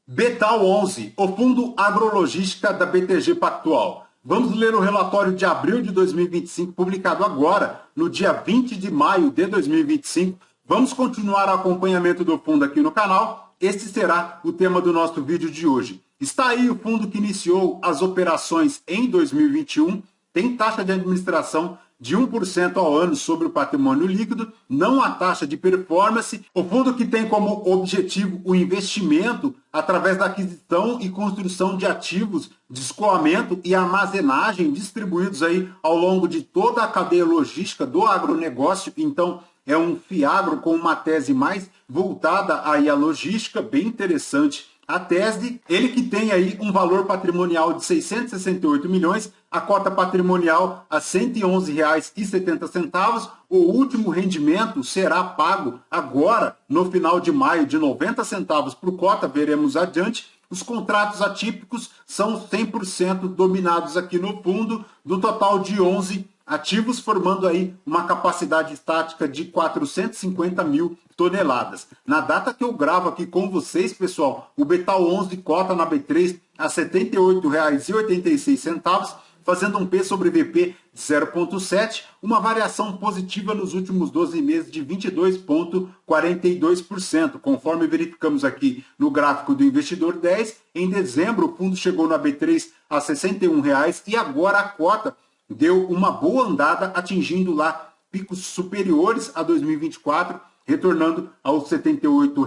Betal 11, o Fundo Agrologística da BTG Pactual. Vamos ler o relatório de abril de 2025, publicado agora, no dia 20 de maio de 2025. Vamos continuar o acompanhamento do fundo aqui no canal. Este será o tema do nosso vídeo de hoje. Está aí o fundo que iniciou as operações em 2021, tem taxa de administração de 1% ao ano sobre o patrimônio líquido, não a taxa de performance. O fundo que tem como objetivo o investimento através da aquisição e construção de ativos de escoamento e armazenagem distribuídos aí ao longo de toda a cadeia logística do agronegócio. Então, é um FIAGRO com uma tese mais voltada aí à logística, bem interessante. A tese, ele que tem aí um valor patrimonial de 668 milhões, a cota patrimonial a R$ 111,70. O último rendimento será pago agora, no final de maio, de 90 centavos por cota, veremos adiante. Os contratos atípicos são 100% dominados aqui no fundo, do total de 11 ativos, formando aí uma capacidade estática de 450 mil toneladas. Na data que eu gravo aqui com vocês, pessoal, o Betal 11 cota na B3 a R$ 78,86, fazendo um P sobre VP de 0,7, uma variação positiva nos últimos 12 meses de 22,42%, conforme verificamos aqui no gráfico do Investidor 10. Em dezembro, o fundo chegou na B3 a R$ 61 e agora a cota deu uma boa andada, atingindo lá picos superiores a 2024, retornando aos R$ 78,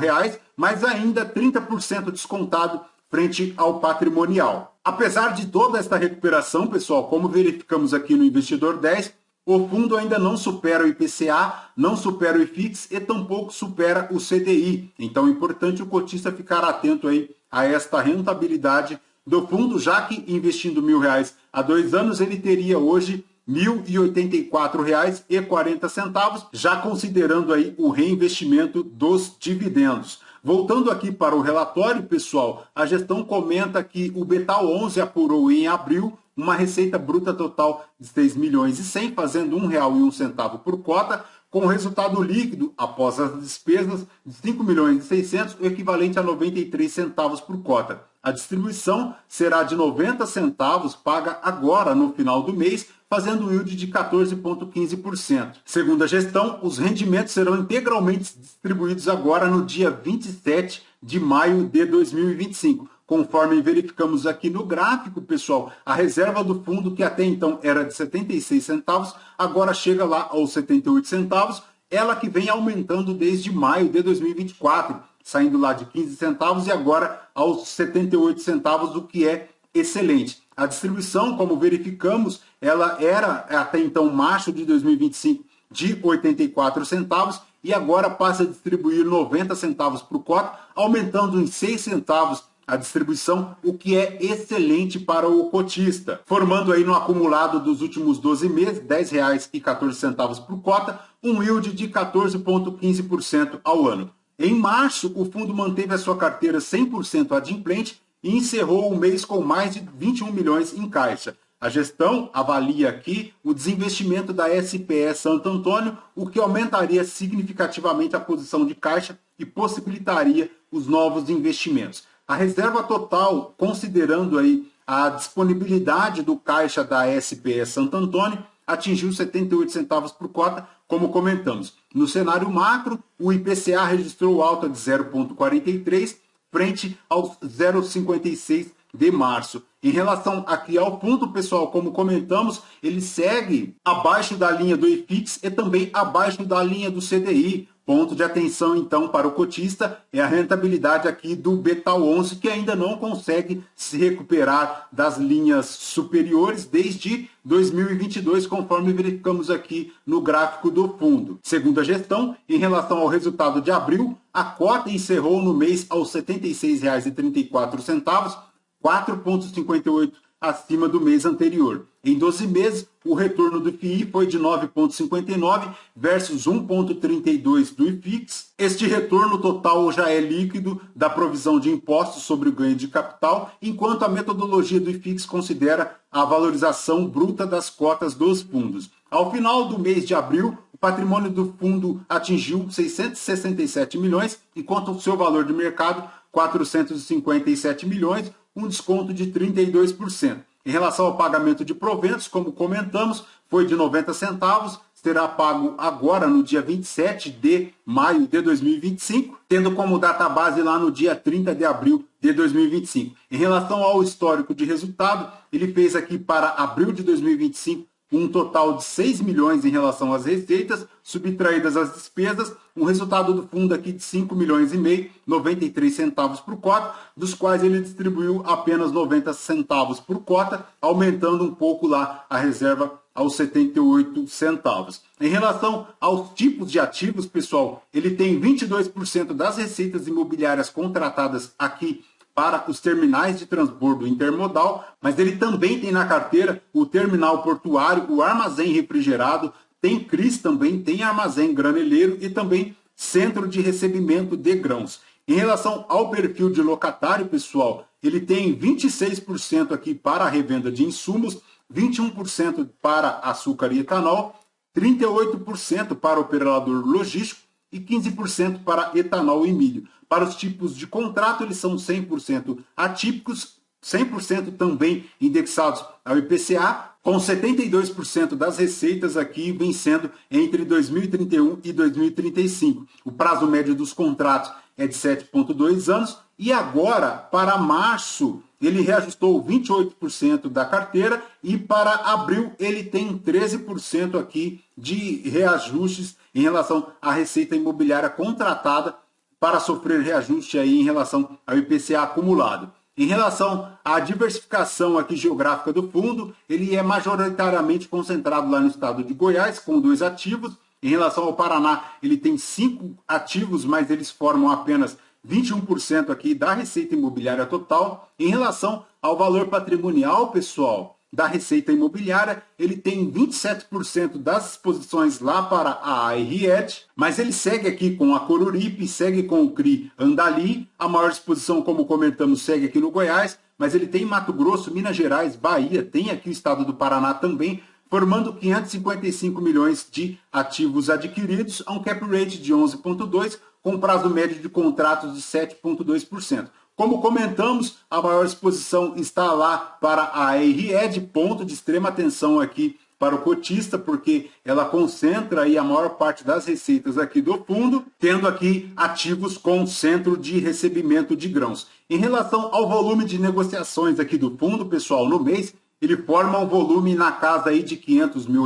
mas ainda 30% descontado frente ao patrimonial. Apesar de toda esta recuperação, pessoal, como verificamos aqui no Investidor 10, o fundo ainda não supera o IPCA, não supera o IFIX e tampouco supera o CDI. Então é importante o cotista ficar atento aí a esta rentabilidade do fundo, já que investindo R$ 1.000 há 2 anos, ele teria hoje R$ 1.084,40, já considerando aí o reinvestimento dos dividendos. Voltando aqui para o relatório, pessoal, a gestão comenta que o Betal 11 apurou em abril uma receita bruta total de 6 milhões e 100, fazendo R$ 1,01 por cota, com resultado líquido, após as despesas, de 5 milhões e 600, o equivalente a 93 centavos por cota. A distribuição será de 90 centavos, paga agora no final do mês, fazendo um yield de 14,15%. Segundo a gestão, os rendimentos serão integralmente distribuídos agora no dia 27 de maio de 2025. Conforme verificamos aqui no gráfico, pessoal, a reserva do fundo, que até então era de 76 centavos, agora chega lá aos 78 centavos, ela que vem aumentando desde maio de 2024, saindo lá de 15 centavos e agora aos 78 centavos, o que é excelente. A distribuição, como verificamos, ela era até então, março de 2025, de 84 centavos e agora passa a distribuir 90 centavos por cota, aumentando em 6 centavos a distribuição, o que é excelente para o cotista, formando aí no acumulado dos últimos 12 meses, R$ 10,14 por cota, um yield de 14,15% ao ano. Em março, o fundo manteve a sua carteira 100% adimplente e encerrou o mês com mais de 21 milhões em caixa. A gestão avalia aqui o desinvestimento da SPE Santo Antônio, o que aumentaria significativamente a posição de caixa e possibilitaria os novos investimentos. A reserva total, considerando aí a disponibilidade do caixa da SPE Santo Antônio, atingiu 78 centavos por cota, como comentamos. No cenário macro, o IPCA registrou alta de 0,43 frente aos 0,56 de março. Em relação aqui ao fundo, pessoal, como comentamos, ele segue abaixo da linha do IFIX e também abaixo da linha do CDI. Ponto de atenção, então, para o cotista é a rentabilidade aqui do Betal 11, que ainda não consegue se recuperar das linhas superiores desde 2022, conforme verificamos aqui no gráfico do fundo. Segundo a gestão, em relação ao resultado de abril, a cota encerrou no mês aos R$ 76,34, 4,58 acima do mês anterior. Em 12 meses, o retorno do FII foi de 9,59 versus 1,32 do IFIX. Este retorno total já é líquido da provisão de impostos sobre o ganho de capital, enquanto a metodologia do IFIX considera a valorização bruta das cotas dos fundos. Ao final do mês de abril, o patrimônio do fundo atingiu 667 milhões, enquanto o seu valor de mercado 457 milhões, um desconto de 32%. Em relação ao pagamento de proventos, como comentamos, foi de 90 centavos, será pago agora no dia 27 de maio de 2025, tendo como data base lá no dia 30 de abril de 2025. Em relação ao histórico de resultado, ele fez aqui para abril de 2025 um total de 6 milhões em relação às receitas, subtraídas as despesas, um resultado do fundo aqui de 5 milhões e meio, 93 centavos por cota, dos quais ele distribuiu apenas 90 centavos por cota, aumentando um pouco lá a reserva aos 78 centavos. Em relação aos tipos de ativos, pessoal, ele tem 22% das receitas imobiliárias contratadas aqui para os terminais de transbordo intermodal, mas ele também tem na carteira o terminal portuário, o armazém refrigerado, tem CRIs também, tem armazém graneleiro e também centro de recebimento de grãos. Em relação ao perfil de locatário, pessoal, ele tem 26% aqui para a revenda de insumos, 21% para açúcar e etanol, 38% para operador logístico e 15% para etanol e milho. Para os tipos de contrato, eles são 100% atípicos, 100% também indexados ao IPCA, com 72% das receitas aqui vencendo entre 2031 e 2035. O prazo médio dos contratos é de 7,2 anos e agora, para março, ele reajustou 28% da carteira e para abril ele tem 13% aqui de reajustes em relação à receita imobiliária contratada para sofrer reajuste aí em relação ao IPCA acumulado. Em relação à diversificação aqui geográfica do fundo, ele é majoritariamente concentrado lá no estado de Goiás, com 2 ativos. Em relação ao Paraná, ele tem 5 ativos, mas eles formam apenas 21% aqui da receita imobiliária total. Em relação ao valor patrimonial, pessoal, da receita imobiliária, ele tem 27% das exposições lá para a ARED, mas ele segue aqui com a Coruripe, segue com o CRI Andali, a maior exposição, como comentamos, segue aqui no Goiás, mas ele tem Mato Grosso, Minas Gerais, Bahia, tem aqui o estado do Paraná também, formando 555 milhões de ativos adquiridos, a um cap rate de 11,2%, com prazo médio de contratos de 7,2%. Como comentamos, a maior exposição está lá para a ARED, ponto de extrema atenção aqui para o cotista, porque ela concentra aí a maior parte das receitas aqui do fundo, tendo aqui ativos com centro de recebimento de grãos. Em relação ao volume de negociações aqui do fundo, pessoal, no mês, ele forma um volume na casa aí de R$500 mil,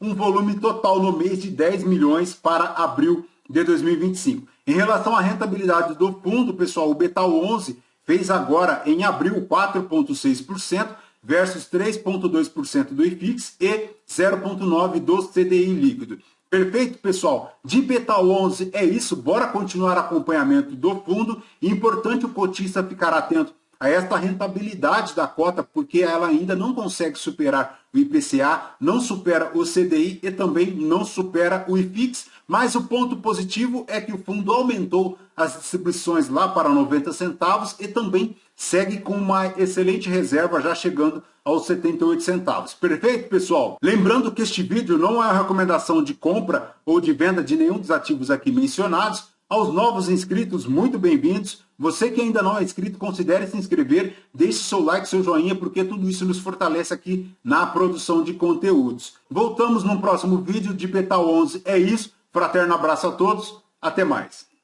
um volume total no mês de 10 milhões para abril de 2025. Em relação à rentabilidade do fundo, pessoal, o Betal11 fez agora em abril 4,6% versus 3,2% do IFIX e 0,9% do CDI líquido. Perfeito, pessoal? De Betal11 é isso. Bora continuar acompanhamento do fundo. Importante o cotista ficar atento a esta rentabilidade da cota, porque ela ainda não consegue superar o IPCA, não supera o CDI e também não supera o IFIX, mas o ponto positivo é que o fundo aumentou as distribuições lá para 90 centavos e também segue com uma excelente reserva, já chegando aos 78 centavos. Perfeito, pessoal? Lembrando que este vídeo não é uma recomendação de compra ou de venda de nenhum dos ativos aqui mencionados. Aos novos inscritos, muito bem-vindos. Você que ainda não é inscrito, considere se inscrever, deixe seu like, seu joinha, porque tudo isso nos fortalece aqui na produção de conteúdos. Voltamos no próximo vídeo de Betal11. É isso. Fraterno abraço a todos. Até mais.